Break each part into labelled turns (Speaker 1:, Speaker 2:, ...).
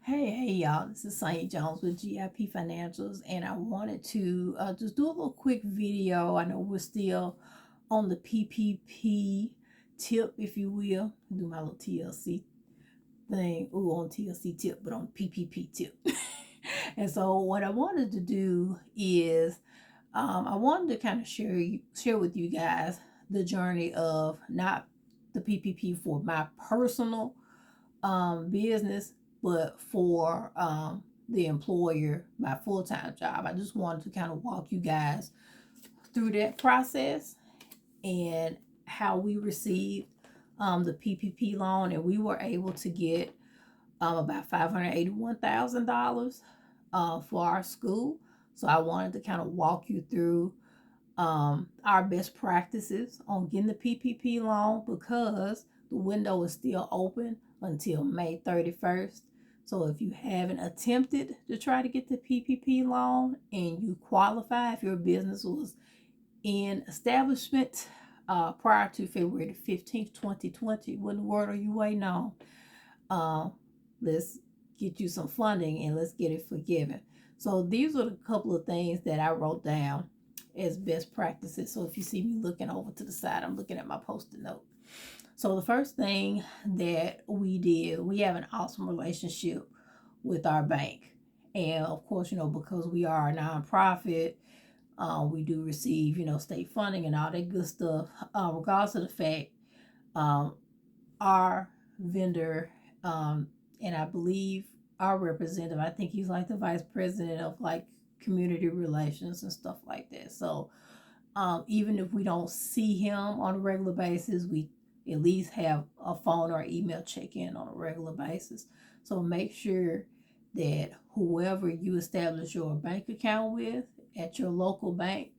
Speaker 1: Hey, y'all. This is Sonya Jones with GIP Financials, and I wanted to just do a little quick video. I know we're still on the PPP tip, if you will. Do my little TLC thing. Ooh, on TLC tip, but on PPP tip. And so, what I wanted to do is I wanted to kind of share with you guys the journey of not the PPP for my personal business, but for the employer, my full time job. I just wanted to kind of walk you guys through that process and how we received the PPP loan, and we were able to get about $581,000 for our school. So I wanted to kind of walk you through our best practices on getting the PPP loan because the window is still open until May 31st. So if you haven't attempted to try to get the PPP loan and you qualify, if your business was in establishment prior to February the 15th, 2020, what in the world are you waiting on? Uh, let's get you some funding and let's get it forgiven. So these are a couple of things that I wrote down as best practices. So if you see me looking over to the side, I'm looking at my post-it note. So the first thing that we did, we have an awesome relationship with our bank. And of course, because we are a nonprofit, we do receive, state funding and all that good stuff. Regardless of the fact, um, our vendor, and I believe our representative, I think he's like the vice president of like community relations and stuff like that. So even if we don't see him on a regular basis, we at least have a phone or email check in on a regular basis. So make sure that whoever you establish your bank account with at your local bank,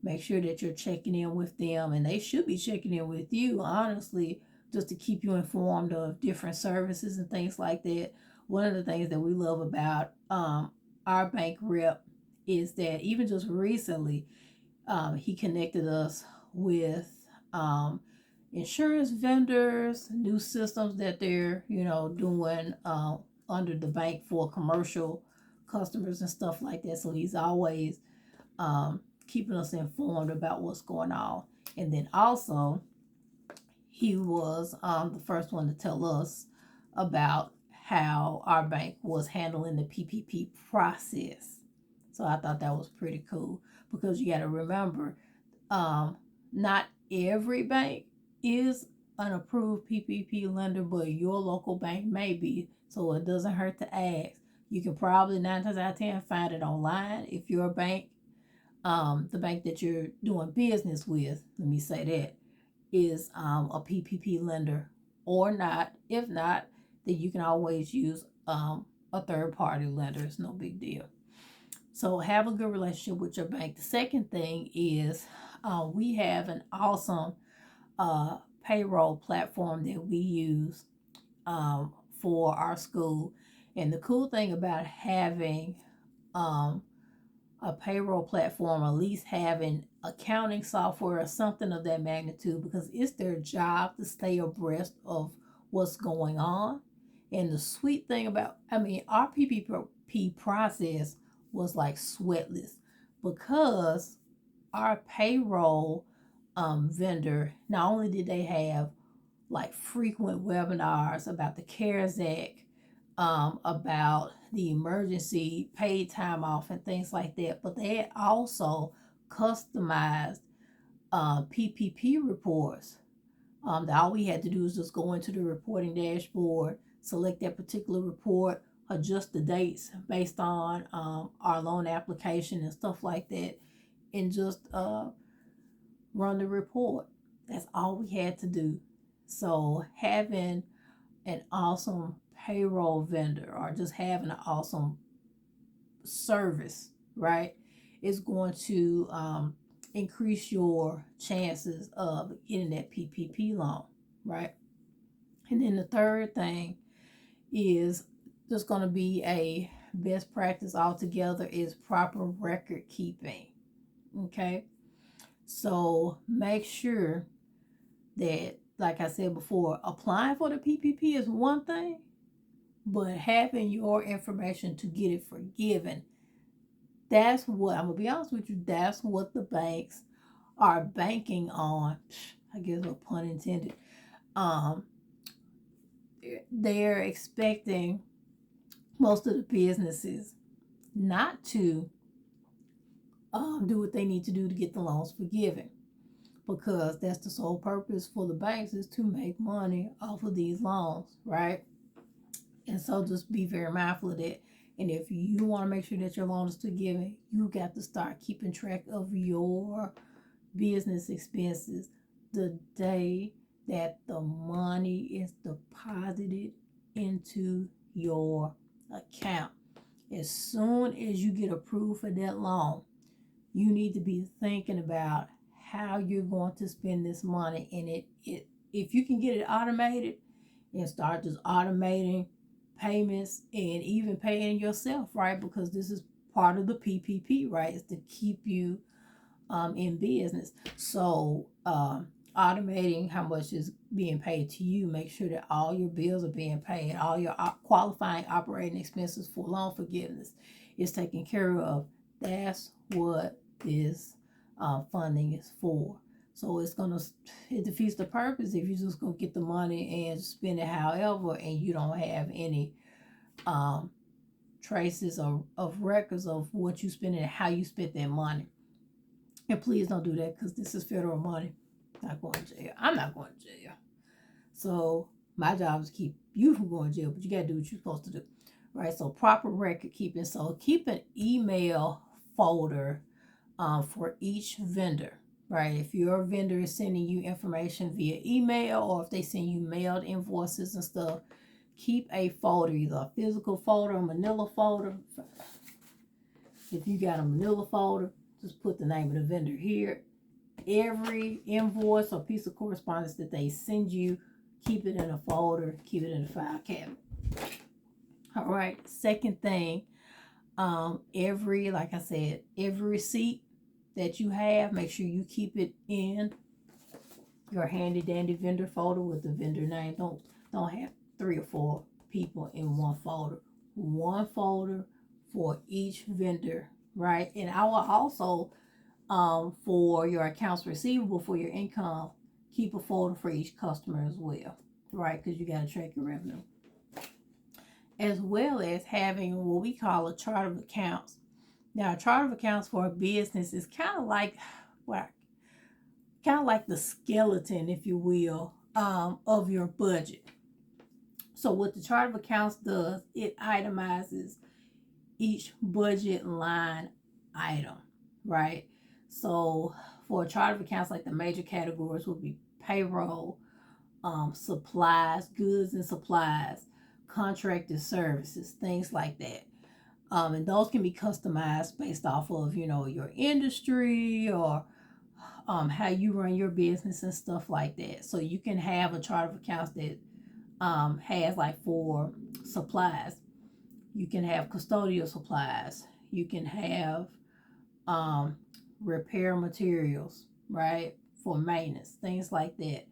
Speaker 1: make sure that you're checking in with them, and they should be checking in with you, honestly, just to keep you informed of different services and things like that. One of the things that we love about our bank rep is that even just recently, he connected us with um, insurance vendors, new systems that they're doing under the bank for commercial customers and stuff like that. So he's always keeping us informed about what's going on. And then also, he was the first one to tell us about how our bank was handling the PPP process. So I thought that was pretty cool because you got to remember, not every bank is an approved PPP lender, but your local bank may be. So it doesn't hurt to ask. You can probably 9 times out of 10 find it online if your bank, the bank that you're doing business with, let me say that, is a PPP lender or not. If not, then you can always use a third party lender. It's no big deal. So have a good relationship with your bank. The second thing is we have an awesome payroll platform that we use for our school. And the cool thing about having um, a payroll platform, at least having accounting software or something of that magnitude, because it's their job to stay abreast of what's going on. And the sweet thing about, our PPP process was like sweatless because our payroll vendor, not only did they have like frequent webinars about the CARES Act, about the emergency paid time off and things like that, but they had also customized PPP reports. That all we had to do is just go into the reporting dashboard, select that particular report, adjust the dates based on our loan application and stuff like that, and just run the report. That's all we had to do. So having an awesome payroll vendor or just having an awesome service, right, is going to increase your chances of getting that PPP loan, right? And then the third thing is just going to be a best practice altogether is proper record keeping. Okay, so make sure that, like I said before, applying for the PPP is one thing, but having your information to get it forgiven, that's what, I'm gonna be honest with you, that's what the banks are banking on. I guess a pun intended. Um, they're expecting most of the businesses not to do what they need to do to get the loans forgiven, because that's the sole purpose for the banks, is to make money off of these loans, right? And so just be very mindful of that. And if you want to make sure that your loan is forgiven, you got to start keeping track of your business expenses the day that the money is deposited into your account. As soon as you get approved for that loan, you need to be thinking about how you're going to spend this money. And it if you can get it automated and start just automating payments and even paying yourself, right? Because this is part of the PPP, right? Is to keep you in business. So automating how much is being paid to you, make sure that all your bills are being paid, all your qualifying operating expenses for loan forgiveness is taken care of. That's what this funding is for. So it defeats the purpose if you're just gonna get the money and spend it however, and you don't have any traces of records of what you spent and how you spent that money. And please don't do that, because this is federal money. Not going to jail. I'm not going to jail. So my job is to keep you from going to jail, but you got to do what you're supposed to do, right? So proper record keeping. So keep an email folder for each vendor, right? If your vendor is sending you information via email, or if they send you mailed invoices and stuff, keep a folder, either a physical folder or manila folder. If you got a manila folder, just put the name of the vendor here. Every invoice or piece of correspondence that they send you, keep it in a folder, keep it in a file cabinet. All right. Second thing, like I said, every receipt that you have, make sure you keep it in your handy dandy vendor folder with the vendor name. Don't have 3 or 4 people in one folder. One folder for each vendor, right? And I will also for your accounts receivable, for your income, keep a folder for each customer as well, right? Because you got to track your revenue, as well as having what we call a chart of accounts. Now, a chart of accounts for a business is kind of like the skeleton, if you will, of your budget. So what the chart of accounts does, it itemizes each budget line item, right? So for a chart of accounts, like the major categories would be payroll, supplies, goods and supplies, contracted services, things like that. And those can be customized based off of, your industry, or how you run your business and stuff like that. So you can have a chart of accounts that has, like, for supplies, you can have custodial supplies, you can have repair materials, right, for maintenance, things like that.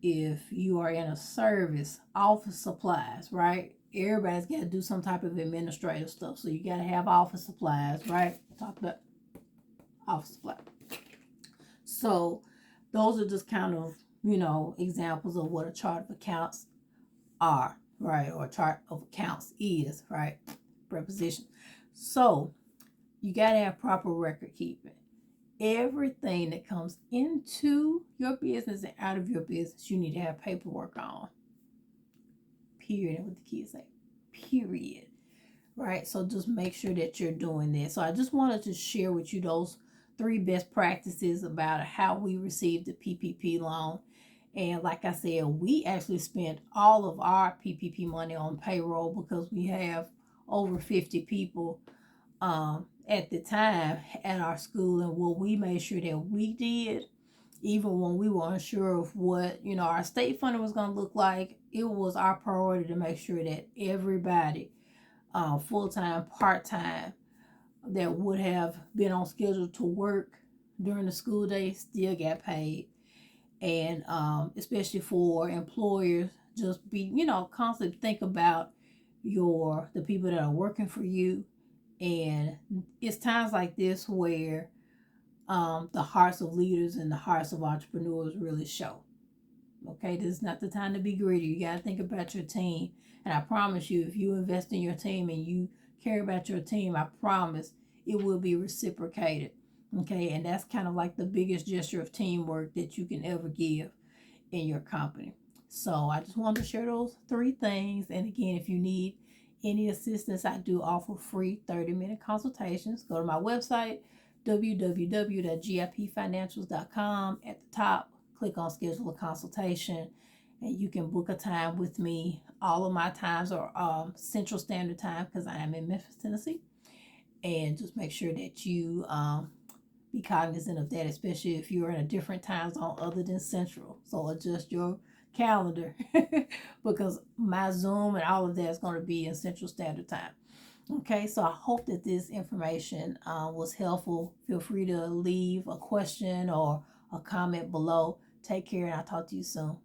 Speaker 1: If you are in a service, office supplies, right? Everybody's got to do some type of administrative stuff, so you got to have office supplies, right? Talk about office supplies. So those are just kind of, examples of what a chart of accounts are, right? Or a chart of accounts is, right? Preposition. So you got to have proper record keeping. Everything that comes into your business and out of your business, you need to have paperwork on. Period. And what the kids say, period. Right? So just make sure that you're doing that. So I just wanted to share with you those 3 best practices about how we received the PPP loan. And like I said, we actually spent all of our PPP money on payroll, because we have over 50 people at the time at our school. And what we made sure that we did, even when we were unsure of what, our state funding was going to look like, it was our priority to make sure that everybody, full-time, part-time, that would have been on schedule to work during the school day still got paid. And especially for employers just be, constantly think about the people that are working for you. And it's times like this where the hearts of leaders and the hearts of entrepreneurs really show. Okay, this is not the time to be greedy. You got to think about your team. And I promise you, if you invest in your team and you care about your team, I promise it will be reciprocated. Okay, and that's kind of like the biggest gesture of teamwork that you can ever give in your company. So I just wanted to share those three things. And again, if you need any assistance, I do offer free 30-minute consultations. Go to my website, www.gipfinancials.com. At the top, click on schedule a consultation, and you can book a time with me. All of my times are Central Standard Time because I am in Memphis, Tennessee. And just make sure that you be cognizant of that, especially if you're in a different time zone other than Central. So adjust your calendar because my Zoom and all of that is going to be in Central Standard Time. Okay, so I hope that this information was helpful. Feel free to leave a question or a comment below. Take care, and I'll talk to you soon.